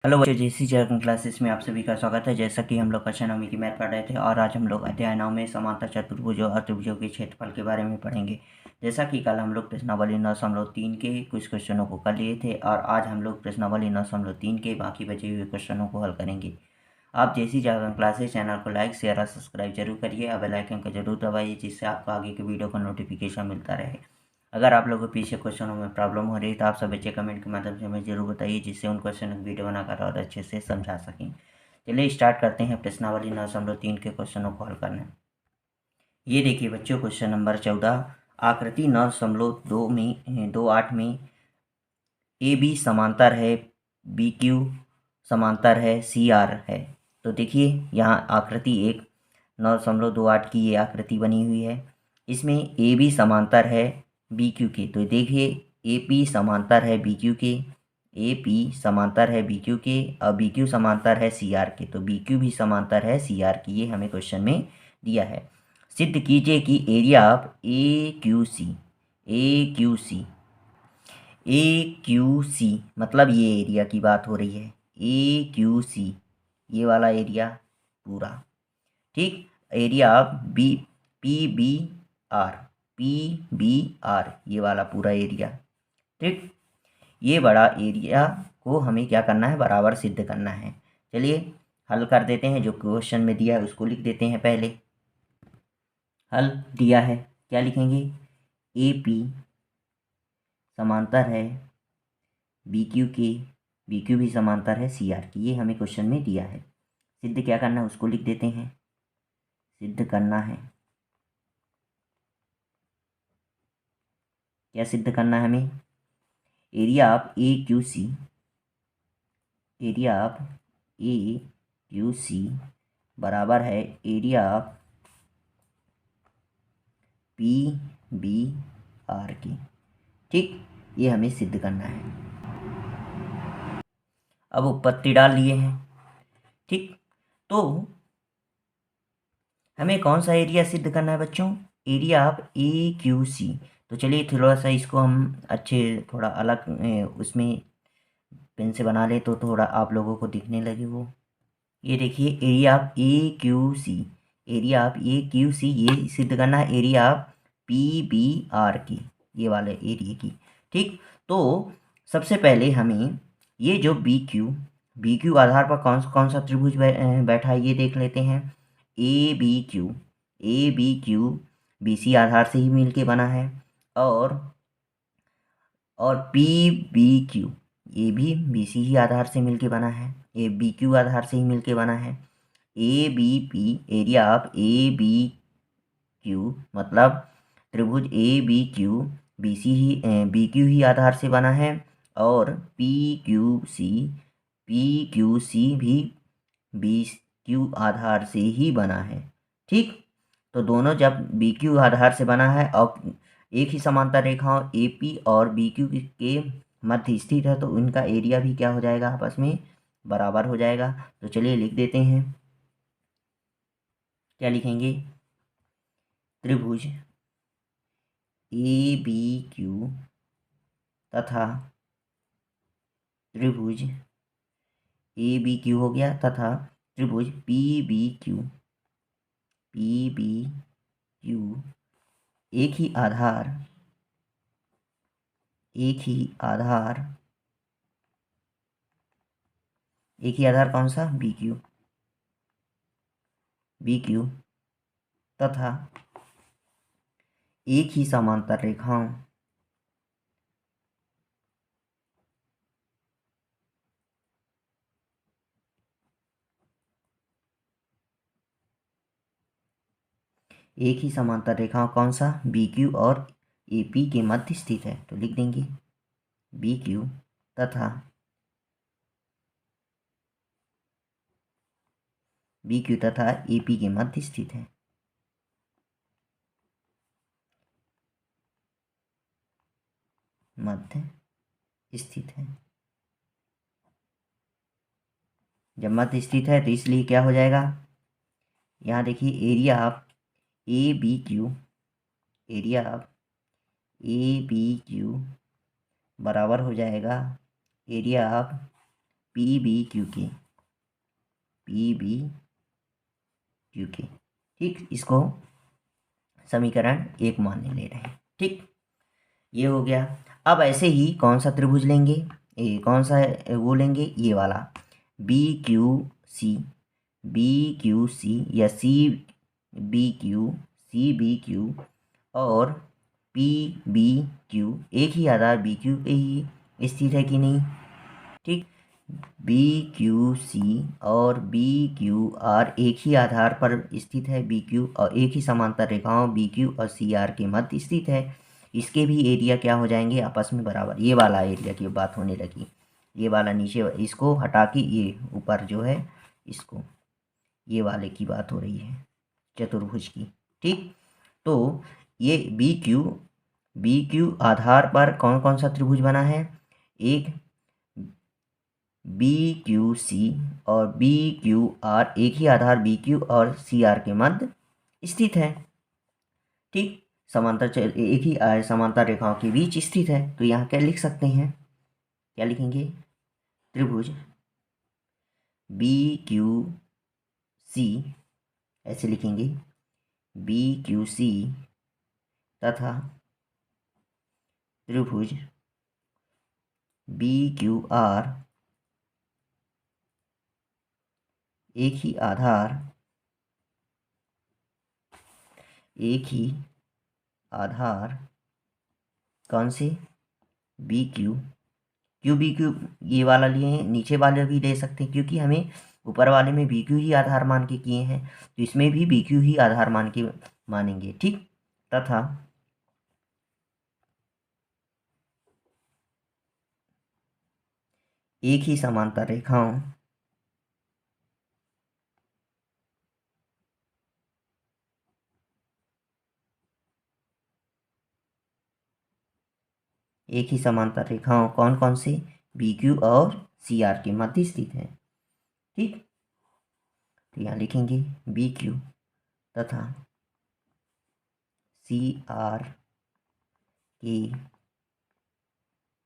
Hello बच्चों, जेसी Jurgen classes में आप सभी का स्वागत है। जैसा कि हम लोग कक्षा 9वीं की मैथ पढ़ रहे थे और आज हम लोग अध्याय 9 में समांतर चतुर्भुजों और त्रिभुजों के क्षेत्रफल के बारे में पढ़ेंगे। जैसा कि कल हम लोग प्रश्नावली 9.3 के कुछ क्वेश्चनों को कर लिए थे और आज हम लोग प्रश्नावली 9.3 के बाकी बचे हुए क्वेश्चनों को हल करेंगे। आप जेसी जर्गन क्लासेस चैनल को लाइक, शेयर और सब्सक्राइब जरूर करिए और बेल आइकन को जरूर दबाइए, जिससे आपको आगे के वीडियो का नोटिफिकेशन मिलता रहे। अगर आप लोगों को पीछे क्वेश्चनों में प्रॉब्लम हो रही है तो आप सब बच्चे कमेंट के माध्यम से हमें जरूर बताइए, जिससे उन क्वेश्चन की वीडियो बनाकर और अच्छे से समझा सकें। चलिए स्टार्ट करते हैं प्रश्नावली 9.3 के क्वेश्चनों को हल करना। ये देखिए बच्चों, क्वेश्चन नंबर 14, आकृति 9.28 में ए बी समांतर है, बी क्यू समांतर है, सी आर है। तो देखिए यहाँ आकृति 9.28 की ये आकृति बनी हुई है। इसमें ए बी समांतर है बी क्यू के। तो देखिए ए पी समांतर है बी क्यू के, ए पी समांतर है बी क्यू के और बी क्यू समांतर है सी आर के। तो बी क्यू भी समांतर है सी आर की, ये हमें क्वेश्चन में दिया है। सिद्ध कीजिए कि area of A Q C मतलब ये एरिया की बात हो रही है। ए क्यू सी ये वाला एरिया पूरा, ठीक। Area of B R P B R ये वाला पूरा एरिया, ठीक। ये बड़ा एरिया को हमें क्या करना है, बराबर सिद्ध करना है। चलिए हल कर देते हैं। जो क्वेश्चन में दिया है उसको लिख देते हैं। पहले हल दिया है, क्या लिखेंगे, ए पी समांतर है बी क्यू के, बी क्यू भी समांतर है सी आर की, ये हमें क्वेश्चन में दिया है। सिद्ध क्या करना है उसको लिख देते हैं। सिद्ध करना है, क्या सिद्ध करना है हमें, area of A Q C, area of A Q C बराबर है area of P B R की, ठीक। ये हमें सिद्ध करना है। अब उत्पत्ति डाल लिए हैं, ठीक। तो हमें कौन सा एरिया सिद्ध करना है बच्चों, area of A Q C. तो चलिए थोड़ा सा इसको हम अच्छे थोड़ा अलग उसमें पेन से बना ले तो थोड़ा आप लोगों को दिखने लगे वो। ये देखिए area of A Q C, area of A Q C ये सिद्ध करना है area of P B R की, ये वाले एरिया की, ठीक। तो सबसे पहले हमें ये जो बी क्यू आधार पर कौन कौन सा त्रिभुज बैठा है ये देख लेते हैं। A B Q B C आधार से ही मिलके बना है और पी बी क्यू ये भी बी सी ही आधार से मिलके बना है, ये बी क्यू आधार से ही मिलके बना है। A B P area of A B Q मतलब त्रिभुज A B Q B C ही बी क्यू ही आधार से बना है और पी क्यू सी भी बी क्यू आधार से ही बना है, ठीक। तो दोनों जब बी क्यू आधार से बना है और एक ही समांतर रेखाओं ए पी और बी क्यू के मध्य स्थित है तो इनका एरिया भी क्या हो जाएगा, आपस में बराबर हो जाएगा। तो चलिए लिख देते हैं, क्या लिखेंगे, त्रिभुज ए बी क्यू तथा त्रिभुज ए बी क्यू हो गया तथा त्रिभुज पी बी क्यू एक ही आधार कौन सा, बी क्यू तथा एक ही समांतर रेखाओं कौन सा, बी क्यू और ए पी के मध्य स्थित है। तो लिख देंगे बी क्यू तथा ए पी के मध्य स्थित है। जब मध्य स्थित है तो इसलिए क्या हो जाएगा, यहाँ देखिए area of A B Q बराबर हो जाएगा area of P B Q के, पी बी क्यू के। ठीक, इसको समीकरण 1 मानने ले रहे हैं। ठीक, ये हो गया। अब ऐसे ही कौन सा त्रिभुज लेंगे, कौन सा वो लेंगे, ये वाला B Q C, B Q C या C B Q, C B Q और पी बी क्यू, एक ही आधार बी क्यू पे ही स्थित है कि नहीं। ठीक, बी क्यू सी और बी क्यू आर एक ही आधार पर स्थित है, बी क्यू, और एक ही समांतर रेखाओं बी क्यू और सी आर के मध्य स्थित है। इसके भी एरिया क्या हो जाएंगे, आपस में बराबर। ये वाला एरिया की बात होने लगी, ये वाला नीचे, इसको हटा के ये ऊपर जो है, इसको, ये वाले की बात हो रही है, चतुर्भुज की। ठीक, तो ये बी क्यू आधार पर कौन कौन सा त्रिभुज बना है, एक बी क्यू सी और बी क्यू आर एक ही आधार बी क्यू और सी आर के मध्य स्थित है। ठीक, समांतर एक ही समांतर रेखाओं के बीच स्थित है। तो यहाँ क्या लिख सकते हैं, क्या लिखेंगे, त्रिभुज बी क्यू सी, ऐसे लिखेंगे, बी क्यू सी तथा त्रिभुज बी क्यू आर एक ही आधार कौन से, B Q, Q B Q ये वाला लिए हैं, नीचे वाले भी ले सकते हैं क्योंकि हमें ऊपर वाले में बी क्यू ही आधार मान के किए हैं, तो इसमें भी बी क्यू ही आधार मान के मानेंगे। ठीक, तथा एक ही समांतर रेखाओं कौन कौन से, बी क्यू और सी आर के मध्य स्थित है। ठीक, तो यहाँ लिखेंगे बी क्यू तथा सी आर के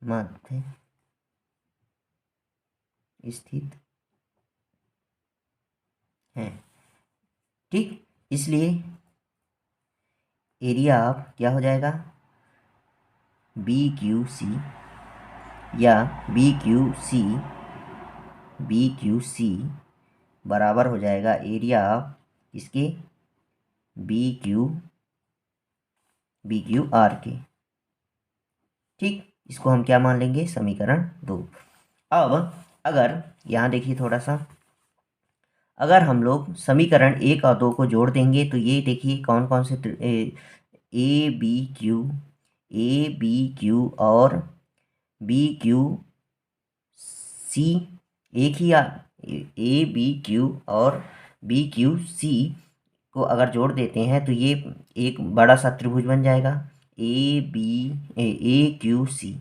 मध्य स्थित है। ठीक, इसलिए एरिया ऑफ क्या हो जाएगा, बी क्यू सी या बी क्यू सी बराबर हो जाएगा एरिया ऑफ इसके बी क्यू आर के। ठीक, इसको हम क्या मान लेंगे, समीकरण 2। अब अगर यहाँ देखिए थोड़ा सा, अगर हम लोग समीकरण 1 और 2 को जोड़ देंगे तो ये देखिए कौन कौन से ए बी क्यू और बी क्यू सी एक ही ए बी क्यू और बी क्यू सी को अगर जोड़ देते हैं तो ये एक बड़ा सा त्रिभुज बन जाएगा, ए क्यू सी।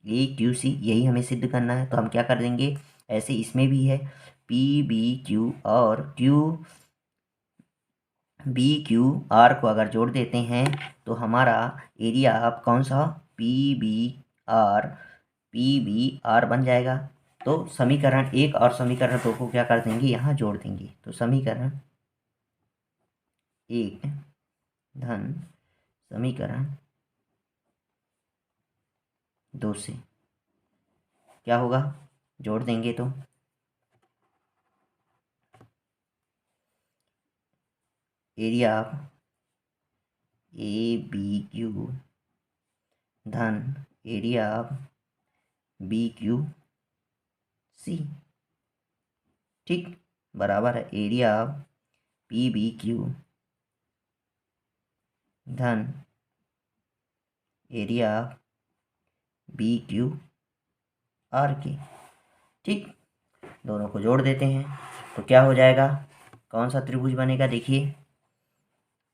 यही हमें सिद्ध करना है, तो हम क्या कर देंगे, ऐसे इसमें भी है पी बी क्यू और बी क्यू आर को अगर जोड़ देते हैं तो हमारा एरिया आप कौन सा, पी बी आर बन जाएगा। तो समीकरण 1 और समीकरण 2 को क्या कर देंगे, यहाँ जोड़ देंगे। तो समीकरण 1 धन समीकरण 2 से क्या होगा, जोड़ देंगे तो area of A B Q धन area of B Q C. ठीक, बराबर है area of P B Q धन area of B Q R के। ठीक, दोनों को जोड़ देते हैं तो क्या हो जाएगा, कौन सा त्रिभुज बनेगा, देखिए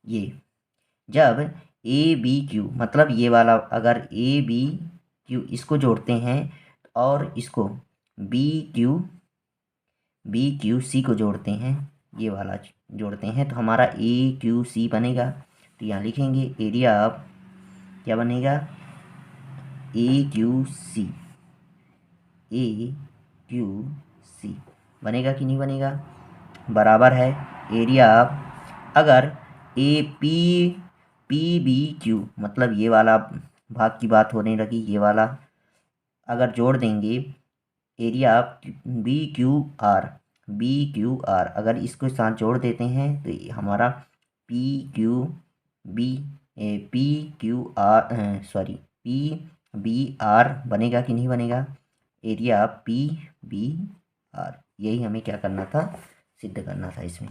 ये, जब ए बी क्यू मतलब ये वाला, अगर ए बी क्यू इसको जोड़ते हैं और इसको बी क्यू सी को जोड़ते हैं, ये वाला जोड़ते हैं तो हमारा ए क्यू सी बनेगा। तो यहाँ लिखेंगे एरिया ऑफ क्या बनेगा, ए क्यू सी बनेगा कि नहीं बनेगा, बराबर है एरिया ऑफ, अगर A P P B Q मतलब ये वाला भाग की बात होने लगी, ये वाला अगर जोड़ देंगे area of B Q R अगर इसको साथ जोड़ देते हैं तो ये हमारा P Q B P Q R sorry P B R बनेगा कि नहीं बनेगा, एरिया पी बी आर। यही हमें क्या करना था, सिद्ध करना था इसमें।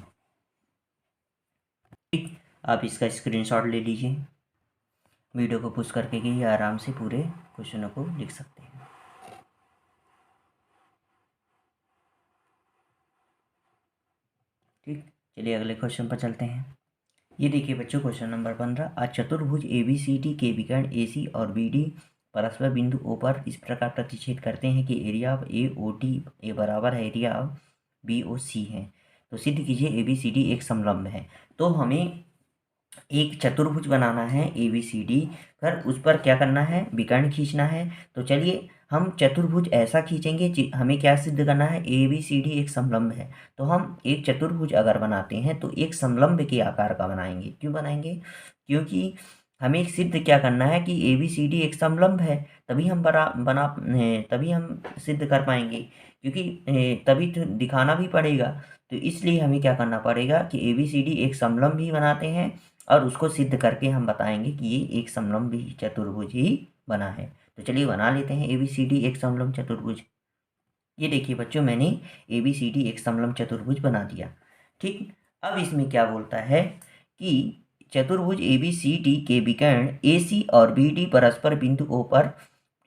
ठीक, आप इसका स्क्रीनशॉट ले लीजिए, वीडियो को पुश करके ही आराम से पूरे क्वेश्चनों को लिख सकते हैं। ठीक, चलिए अगले क्वेश्चन पर चलते हैं। ये देखिए बच्चों क्वेश्चन नंबर 15, आज चतुर्भुज ABCD के विकर्ण AC और BD परस्पर बिंदु O पर इस प्रकार प्रतिच्छेद करते हैं कि एरिया ऑफ AOD ए बराबर है एरिया ऑफ BOC है, तो सिद्ध कीजिए ABCD एक समलंब है। तो हमें एक चतुर्भुज बनाना है ABCD, पर उस पर क्या करना है, विकर्ण खींचना है। तो चलिए हम चतुर्भुज ऐसा खींचेंगे, हमें क्या सिद्ध करना है, ABCD एक समलंब है। तो हम एक चतुर्भुज अगर बनाते हैं तो एक समलंब के आकार का बनाएंगे। क्यों बनाएंगे, क्योंकि हमें सिद्ध क्या करना है कि ABCD एक समलंब है, तभी हम तभी हम सिद्ध कर पाएंगे, क्योंकि तभी तो दिखाना भी पड़ेगा। तो इसलिए हमें क्या करना पड़ेगा कि ABCD एक समलंब ही बनाते हैं और उसको सिद्ध करके हम बताएंगे कि ये एक समलंब चतुर्भुज ही बना है। तो चलिए बना लेते हैं ABCD एक समलंब चतुर्भुज। ये देखिए बच्चों मैंने ABCD एक समलंब चतुर्भुज बना दिया। ठीक, अब इसमें क्या बोलता है कि चतुर्भुज ABCD के विकर्ण AC और BD परस्पर बिंदु O पर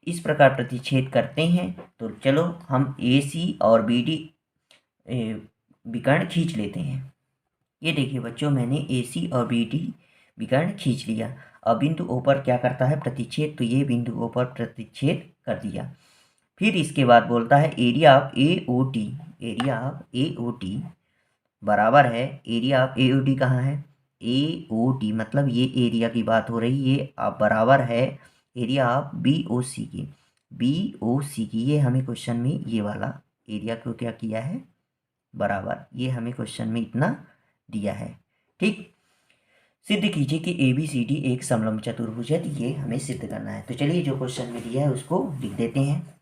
इस प्रकार प्रतिच्छेद करते हैं। तो चलो हम AC और BD विकर्ण खींच लेते हैं। ये देखिए बच्चों मैंने AC और BD विकर्ण खींच लिया। अब बिंदु O पर क्या करता है, प्रतिच्छेद, तो ये बिंदु O पर प्रतिच्छेद कर दिया। फिर इसके बाद बोलता है एरिया ऑफ AOD बराबर है, एरिया ऑफ AOD कहाँ है, AOD मतलब ये एरिया की बात हो रही, ये आप बराबर है एरिया ऑफ BOC की। ये हमें क्वेश्चन में ये वाला एरिया को क्या किया है, बराबर, ये हमें क्वेश्चन में इतना दिया है। ठीक, सिद्ध कीजिए कि ABCD एक समलंब चतुर्भुज है, तो ये हमें सिद्ध करना है। तो चलिए जो क्वेश्चन में दिया है उसको लिख देते हैं,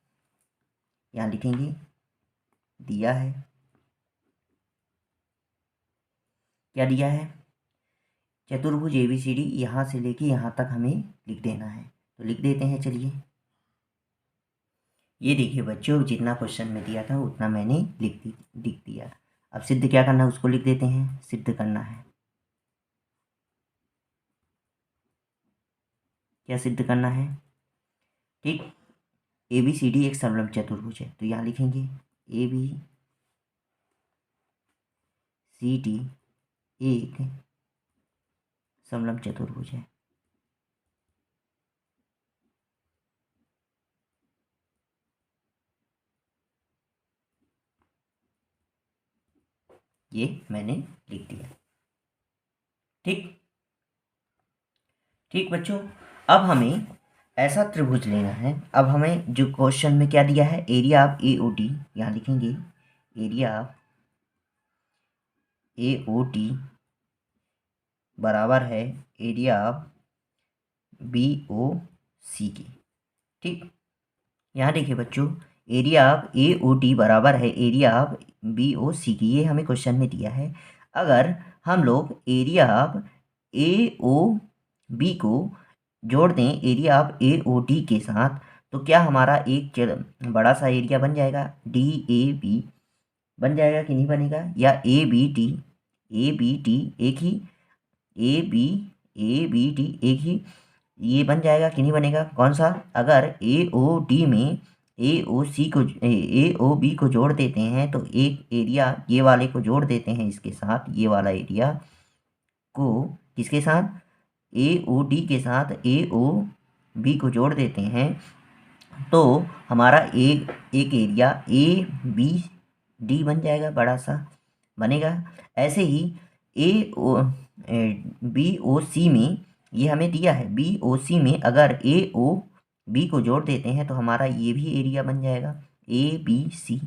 यहाँ लिखेंगे, दिया है, क्या दिया है, चतुर्भुज ABCD यहाँ से लेके यहाँ तक हमें लिख देना है। तो लिख देते हैं, चलिए। ये देखिए बच्चों जितना क्वेश्चन में दिया था उतना मैंने लिख दिया। अब सिद्ध क्या करना है उसको लिख देते हैं, सिद्ध करना है, क्या सिद्ध करना है। ठीक, ABCD एक समलंब चतुर्भुज है, तो यहाँ लिखेंगे ABCD एक समलंब चतुर्भुज है। ये मैंने लिख दिया। ठीक ठीक बच्चों, अब हमें ऐसा त्रिभुज लेना है। अब हमें जो क्वेश्चन में क्या दिया है, एरिया ऑफ AOD, यहाँ लिखेंगे एरिया ऑफ AOD बराबर है एरिया ऑफ BOC की। ठीक, यहाँ देखिए बच्चों एरिया ऑफ AOD बराबर है एरिया ऑफ BOC की, ये हमें क्वेश्चन में दिया है। अगर हम लोग एरिया ऑफ AOB को जोड़ दें एरिया ऑफ AOD के साथ, तो क्या हमारा एक बड़ा सा एरिया बन जाएगा, DAB बन जाएगा कि नहीं बनेगा, या ABD एक ही, ABD एक ही, ये बन जाएगा कि नहीं बनेगा, कौन सा, अगर AOD में AOB को जोड़ देते हैं तो एक एरिया ये वाले को जोड़ देते हैं इसके साथ, ये वाला एरिया को किसके साथ, AOD के साथ AOB को जोड़ देते हैं, तो हमारा एक एरिया ABD बन जाएगा, बड़ा सा बनेगा। ऐसे ही BOC में ये हमें दिया है, BOC में अगर AOB को जोड़ देते हैं तो हमारा ये भी एरिया बन जाएगा ABC,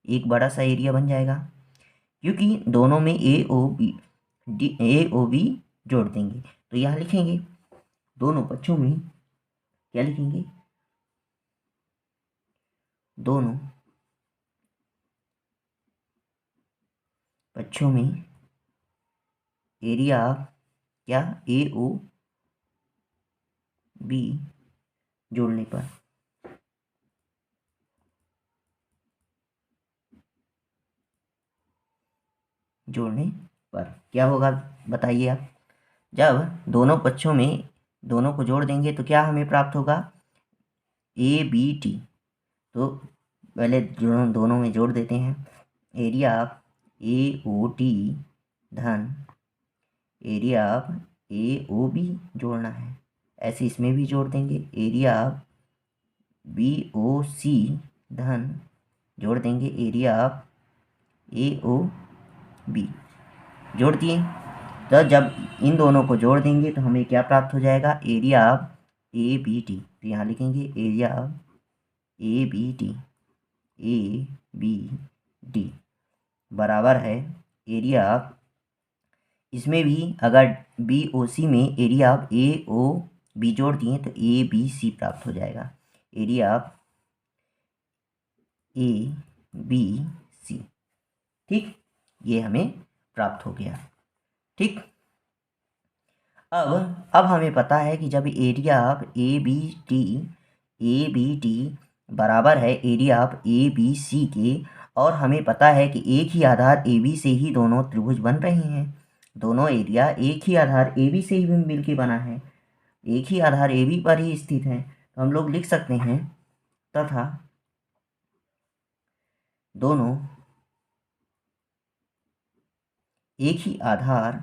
एक बड़ा सा एरिया बन जाएगा, क्योंकि दोनों में ए ओ बी जोड़ देंगे। तो यहाँ लिखेंगे दोनों पक्षों में, क्या लिखेंगे, दोनों पक्षों में एरिया ऑफ क्या ए ओ बी जोड़ने पर क्या होगा बताइए आप। जब दोनों पक्षों में दोनों को जोड़ देंगे तो क्या हमें प्राप्त होगा, ए बी टी। तो पहले दोनों में जोड़ देते हैं, area of A O T धन area of A O B जोड़ना है। ऐसे इसमें भी जोड़ देंगे, area of B O C धन जोड़ देंगे area of A O B, जोड़ दिए। तो जब इन दोनों को जोड़ देंगे तो हमें क्या प्राप्त हो जाएगा, area of A B T. तो यहाँ लिखेंगे area of A B T बराबर है एरिया ऑफ, इसमें भी अगर बी ओ सी में area of A O B जोड़ दिए तो ए बी सी प्राप्त हो जाएगा, area of A B C. ठीक, ये हमें प्राप्त हो गया। ठीक, अब हमें पता है कि जब area of A B T बराबर है area of A B C के, और हमें पता है कि एक ही आधार ए बी से ही दोनों त्रिभुज बन रहे हैं, दोनों एरिया एक ही आधार ए बी से ही मिल के बना है, एक ही आधार ए बी पर ही स्थित है। तो हम लोग लिख सकते हैं तथा दोनों एक ही आधार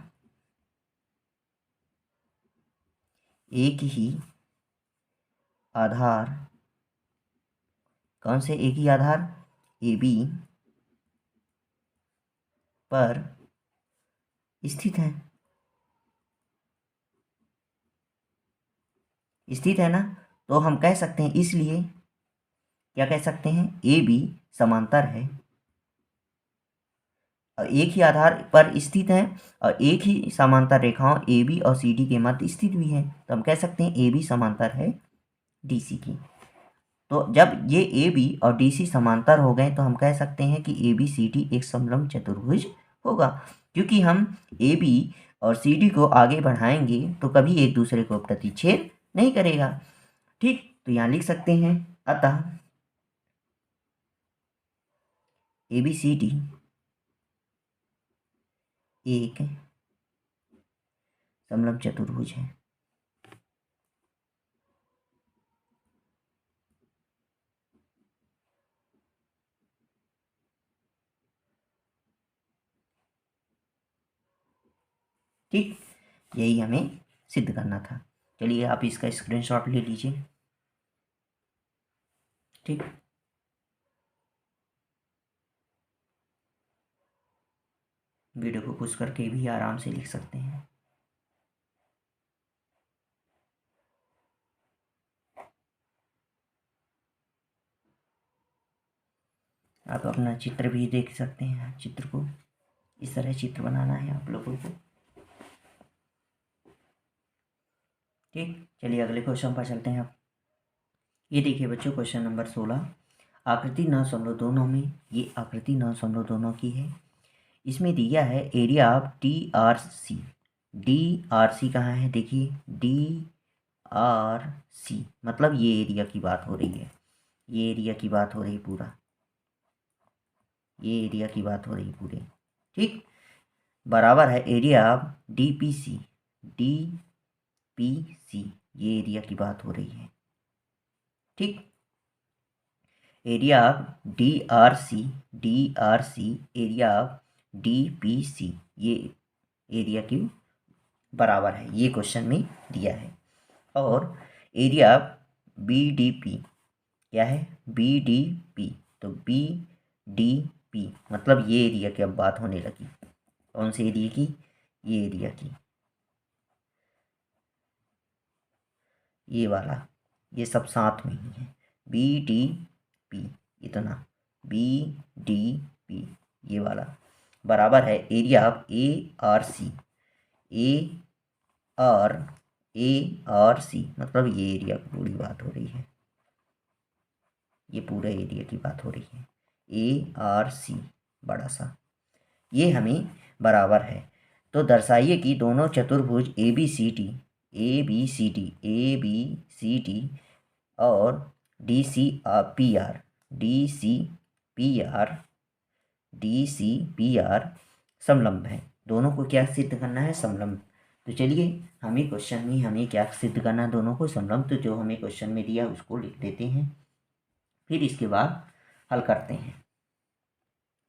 कौन से एक ही आधार ए बी पर स्थित है ना। तो हम कह सकते हैं, इसलिए क्या कह सकते हैं, ए बी समांतर है और एक ही आधार पर स्थित है और एक ही समांतर रेखाओं ए बी और सी डी के मध्य स्थित भी है। तो हम कह सकते हैं ए बी समांतर है डी सी की। तो जब ये ए बी और डी सी समांतर हो गए तो हम कह सकते हैं कि ए बी सी डी एक समलंब चतुर्भुज होगा, क्योंकि हम ए बी और सी डी को आगे बढ़ाएंगे तो कभी एक दूसरे को प्रतिच्छेद नहीं करेगा। ठीक, तो यहाँ लिख सकते हैं अतः ए बी सी डी एक समलंब चतुर्भुज है। ठीक, यही हमें सिद्ध करना था। चलिए आप इसका स्क्रीनशॉट ले लीजिए। ठीक, वीडियो को पुश करके भी आराम से लिख सकते हैं। आप अपना चित्र भी देख सकते हैं, चित्र को इस तरह चित्र बनाना है आप लोगों को। ठीक, चलिए अगले क्वेश्चन पर चलते हैं। आप ये देखिए बच्चों, क्वेश्चन नंबर 16, आकृति 9.2 में, ये आकृति 9.2 की है। इसमें दिया है area of D R C. D R C कहाँ है, देखिए डी आर सी मतलब ये एरिया की बात हो रही है, ये एरिया की बात हो रही पूरा, ये एरिया की बात हो रही पूरे। ठीक, बराबर है area of D P C. D P C ये एरिया की बात हो रही है। ठीक, area of D R C area of D P C ये एरिया की बराबर है, ये क्वेश्चन में दिया है। और area of B D P क्या है, बी डी पी, तो बी डी पी मतलब ये एरिया की अब बात होने लगी। कौन से एरिया की, ये एरिया की, ये वाला, ये सब साथ में ही है, बी डी पी इतना। बी डी पी ये वाला बराबर है area of A R C. R A R C मतलब ये एरिया की पूरी बात हो रही है, ये पूरे एरिया की बात हो रही है। ए आर सी बड़ा सा ये हमें बराबर है। तो दर्शाइए कि दोनों चतुर्भुज ए बी सी डी और डी सी पी आर समलंब है। दोनों को क्या सिद्ध करना है? समलंब। तो चलिए हमें क्वेश्चन में हमें क्या सिद्ध करना है? दोनों को समलंब। तो जो हमें क्वेश्चन में दिया उसको लिख देते हैं, फिर इसके बाद हल करते हैं।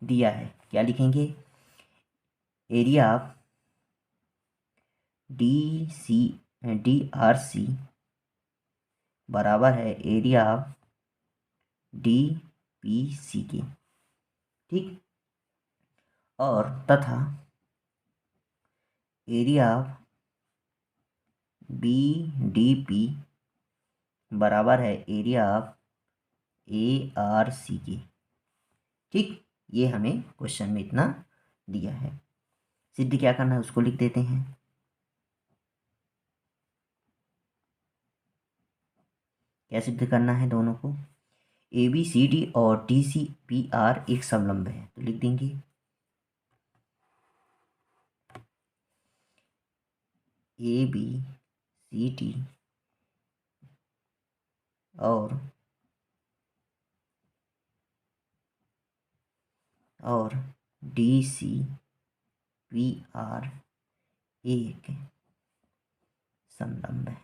दिया है क्या लिखेंगे? Area of D R C बराबर है area of D P C के, ठीक। और तथा area of B D P बराबर है area of A R C के, ठीक। ये हमें क्वेश्चन में इतना दिया है। सिद्ध क्या करना है उसको लिख देते हैं। क्या सिद्ध करना है? दोनों को ए बी सी डी और डी सी पी आर एक समलंब है, तो लिख देंगे ए बी सी डी और डी सी पी आर एक समलंब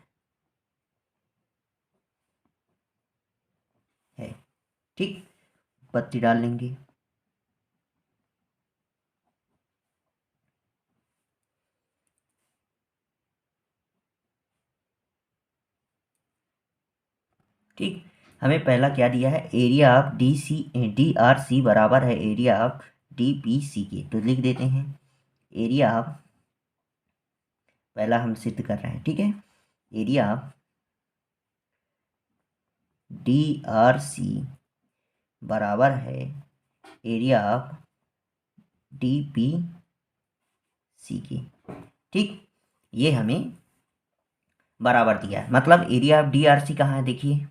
है, ठीक। पत्ती डाल लेंगे। ठीक, हमें पहला क्या दिया है? Area of D R C बराबर है area of D P C के, तो लिख देते हैं एरिया ऑफ, पहला हम सिद्ध कर रहे हैं, ठीक है। Area of D R C बराबर है area of D P C के, ठीक। ये हमें बराबर दिया है। मतलब area of D R C कहाँ है? देखिए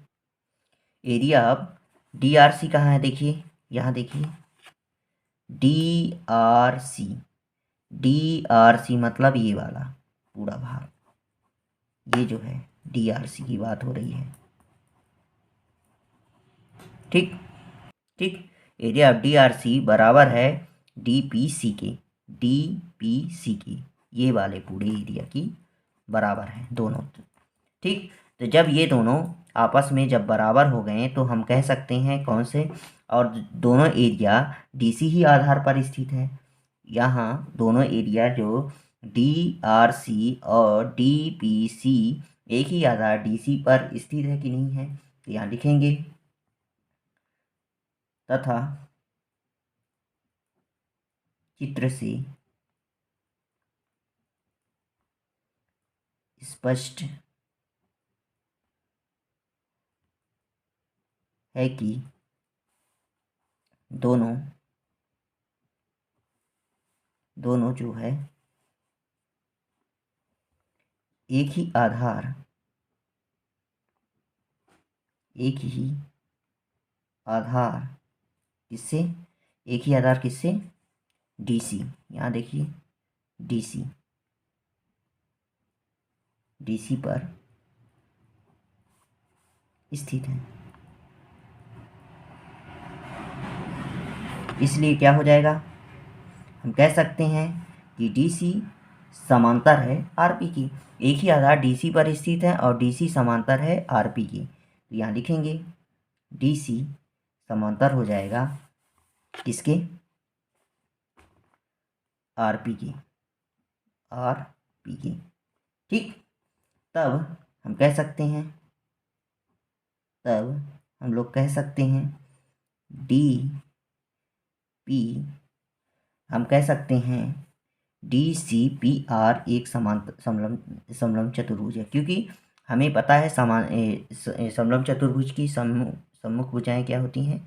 area of D R C कहाँ है? देखिए यहाँ देखिए डी आर सी मतलब ये वाला पूरा भाग, ये जो है डी आर सी की बात हो रही है, ठीक ठीक। Area of D R C बराबर है डी पी सी के, ये वाले पूरे एरिया की बराबर है दोनों, ठीक। तो जब ये दोनों आपस में जब बराबर हो गए तो हम कह सकते हैं कौन से, और दोनों एरिया डीसी ही आधार पर स्थित है। यहाँ दोनों एरिया जो डी आर सी और डी पी सी एक ही आधार डीसी पर स्थित है कि नहीं है? तो यहाँ लिखेंगे तथा चित्र से स्पष्ट है कि दोनों जो है एक ही आधार किससे? एक ही आधार किससे? डीसी। यहाँ देखिए डीसी पर स्थित है। इसलिए क्या हो जाएगा? हम कह सकते हैं कि डीसी समांतर है आरपी की। एक ही आधार डीसी पर स्थित है और डीसी समांतर है आरपी की, तो यहाँ लिखेंगे डीसी समांतर हो जाएगा किसके? आरपी की, ठीक। तब हम लोग कह सकते हैं डी पी, हम कह सकते हैं डी सी पी आर एक समलंब चतुर्भुज है, क्योंकि हमें पता है समलंब चतुर्भुज की सम्मुख भुजाएं क्या होती हैं,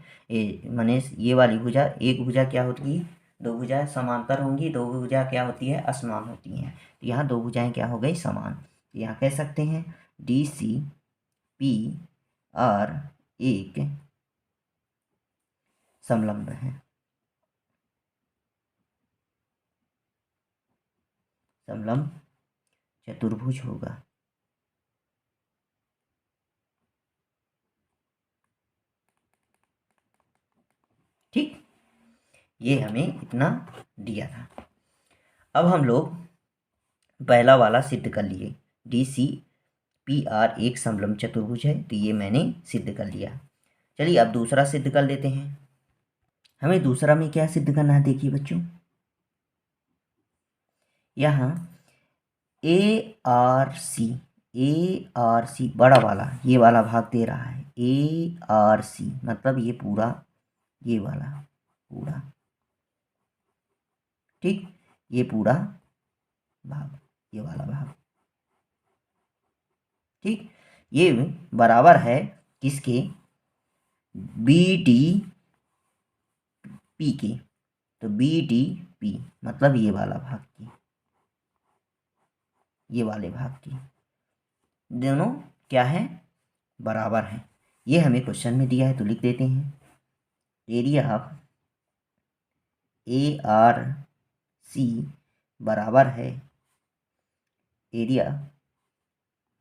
माने ये वाली भुजा, एक भुजा क्या होती है, दो भुजाएं समांतर होंगी, दो भुजा क्या होती है, असमान होती हैं। तो यहाँ दो भुजाएं क्या हो गई, समान। यहाँ कह सकते हैं डी सी पी आर एक समलंब है, समलंब चतुर्भुज होगा। ठीक, ये हमें इतना दिया था। अब हम लोग पहला वाला सिद्ध कर लिए, डी सी पी आर एक समलंब चतुर्भुज है, तो ये मैंने सिद्ध कर लिया। चलिए अब दूसरा सिद्ध कर लेते हैं। हमें दूसरा में क्या सिद्ध करना है, देखिए बच्चों, यहाँ ए आर सी बड़ा वाला, ये वाला भाग दे रहा है, ए आर सी मतलब ये पूरा, ये वाला पूरा, ठीक, ये पूरा भाग, ये वाला भाग, ठीक, ये बराबर है किसके, बी डी पी के। तो बी डी पी मतलब ये वाला भाग की, ये वाले भाग की, दोनों क्या है, बराबर है। ये हमें क्वेश्चन में दिया है, तो लिख देते हैं area of A R C बराबर है एरिया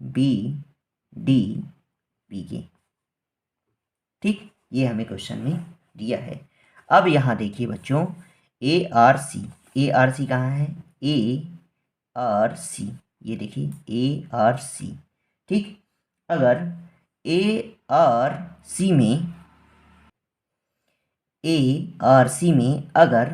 बी डी पी के। ठीक, ये हमें क्वेश्चन में दिया है। अब यहाँ देखिए बच्चों, ए आर सी कहाँ है, ए आर सी, ये देखिए ए आर सी, ठीक। अगर ए आर सी में अगर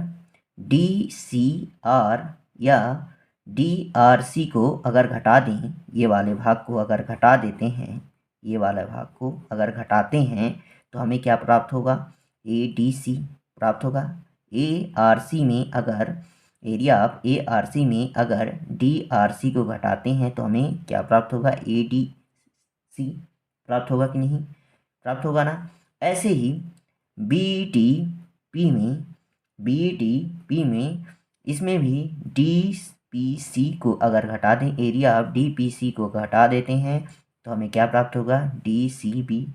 डी सी आर या डी आर सी को अगर घटा दें, ये वाले भाग को अगर घटा देते हैं, ये वाले भाग को अगर घटाते हैं, तो हमें क्या प्राप्त होगा, ए डी सी प्राप्त होगा। ए आर सी में अगर area of A R C में अगर डी आर सी को घटाते हैं, तो हमें क्या प्राप्त होगा, ए डी सी प्राप्त होगा कि नहीं, प्राप्त होगा ना। ऐसे ही बी टी पी में इसमें भी डी पी सी को अगर घटा दें, area of D P C को घटा देते हैं, तो हमें क्या प्राप्त होगा, डी सी बी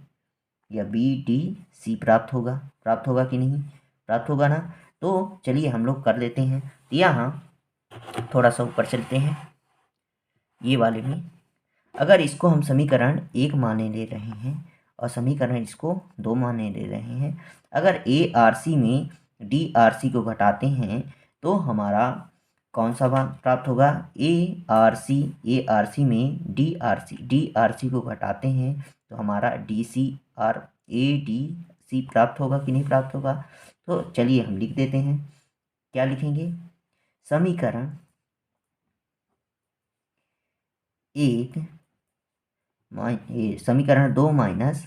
या बी डी सी प्राप्त होगा कि नहीं, प्राप्त होगा ना। तो चलिए हम लोग कर लेते हैं। यहाँ थोड़ा सा ऊपर चलते हैं, ये वाले में अगर इसको हम समीकरण 1 माने ले रहे हैं और समीकरण इसको 2 माने ले रहे हैं, अगर ए आर सी में डी आर सी को घटाते हैं, तो हमारा कौन सा भाग प्राप्त होगा, ए आर सी में डी आर सी को घटाते हैं, तो हमारा D C R A D C प्राप्त होगा कि नहीं प्राप्त होगा। तो चलिए हम लिख देते हैं, क्या लिखेंगे, समीकरण 1 समीकरण 2 माइनस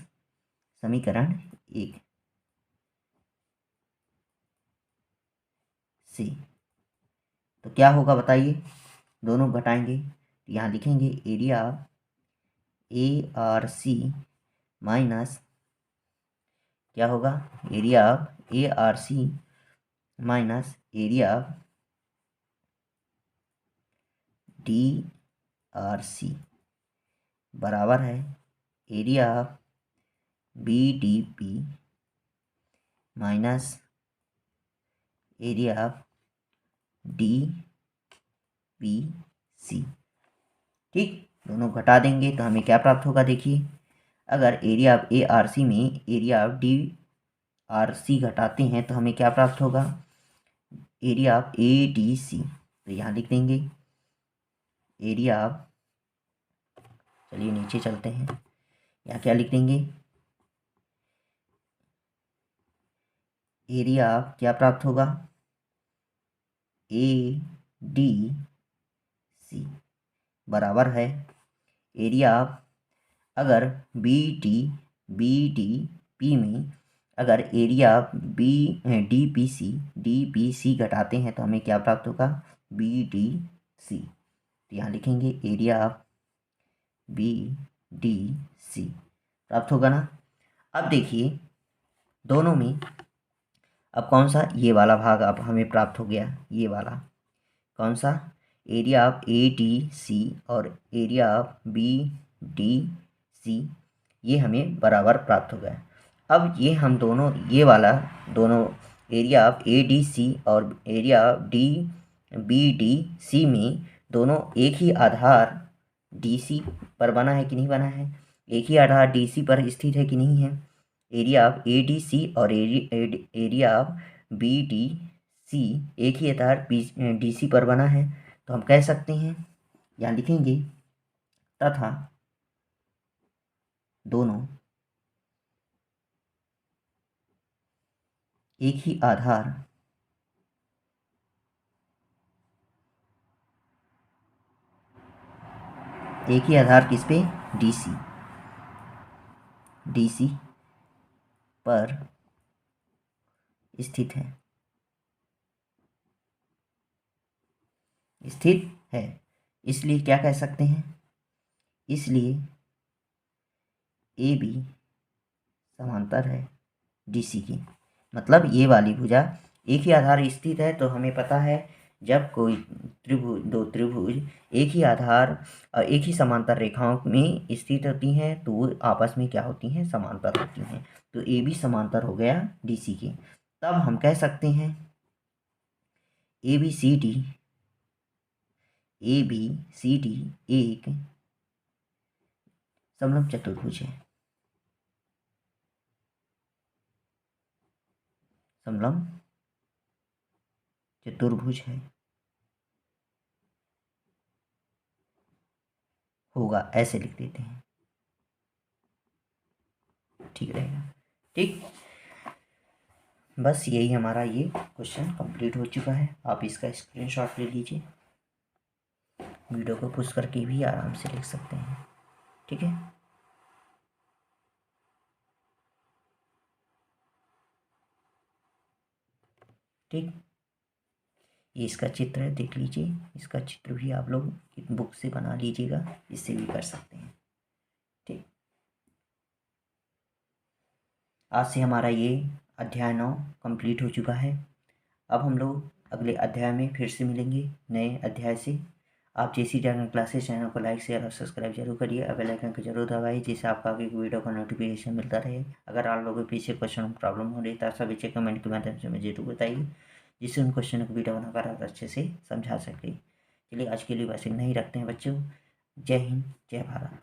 समीकरण 1 से, तो क्या होगा बताइए, दोनों घटाएंगे, यहाँ लिखेंगे area A R C minus क्या होगा, area of A R C minus area of D R C बराबर है area of B D P minus area of D P C. ठीक, दोनों घटा देंगे तो हमें क्या प्राप्त होगा, देखिए, अगर area of A R C में area of D R C घटाते हैं, तो हमें क्या प्राप्त होगा, area of A D C. तो यहाँ लिख देंगे एरिया ऑफ, चलिए नीचे चलते हैं, यहाँ क्या लिख देंगे, एरिया ऑफ क्या प्राप्त होगा, ए डी सी बराबर है एरिया ऑफ, अगर बी डी पी में अगर area B D P C घटाते हैं, तो हमें क्या प्राप्त होगा, बी डी सी। तो यहाँ लिखेंगे area of B D C प्राप्त होगा ना। अब देखिए दोनों में अब कौन सा, ये वाला भाग अब हमें प्राप्त हो गया, ये वाला कौन सा, area of A D C और area of B D C, ये हमें बराबर प्राप्त हो गया। अब ये हम दोनों, ये वाला दोनों area of A D C और area of D B D C में दोनों एक ही आधार डी सी पर बना है कि नहीं बना है, एक ही आधार डी सी पर स्थित है कि नहीं है। Area of A D C और area of B D C एक ही आधार डी सी पर बना है, तो हम कह सकते हैं, यहाँ लिखेंगे, तथा दोनों एक ही आधार किस पे, डी सी पर स्थित है, इसलिए क्या कह सकते हैं, इसलिए ए बी समांतर है डी सी की। मतलब ये वाली भुजा एक ही आधार स्थित है, तो हमें पता है जब कोई त्रिभुज, दो त्रिभुज एक ही आधार और एक ही समांतर रेखाओं में स्थित होती हैं तो वो आपस में क्या होती हैं, समांतर होती हैं। तो ए बी समांतर हो गया डी सी के। तब हम कह सकते हैं ए बी सी डी एक समलंब चतुर्भुज है, समलंब चतुर्भुज है, होगा, ऐसे लिख देते हैं, ठीक रहेगा। ठीक, बस यही हमारा ये क्वेश्चन कंप्लीट हो चुका है। आप इसका स्क्रीनशॉट ले लीजिए, वीडियो को पुश करके भी आराम से लिख सकते हैं, ठीक है। ठीक, ये इसका चित्र है, देख लीजिए, इसका चित्र भी आप लोग बुक से बना लीजिएगा, इससे भी कर सकते हैं। ठीक, आज से हमारा ये अध्याय 9 कंप्लीट हो चुका है। अब हम लोग अगले अध्याय में फिर से मिलेंगे नए अध्याय से। आप जैसी ड्रैगन क्लासेस चैनल को लाइक शेयर और सब्सक्राइब जरूर करिए और बेल आइकन को जरूर दबाइए, जिससे आपको आगे की वीडियो का नोटिफिकेशन मिलता रहे। अगर आप लोगों को पीछे क्वेश्चन प्रॉब्लम हो रही है तो सभी कमेंट के माध्यम से मुझे जरूर बताइए, जिससे उन क्वेश्चन को वीडियो बनाकर आप अच्छे से समझा सके। चलिए आज के लिए बस इतना ही रखते हैं बच्चों। जय हिंद, जय भारत।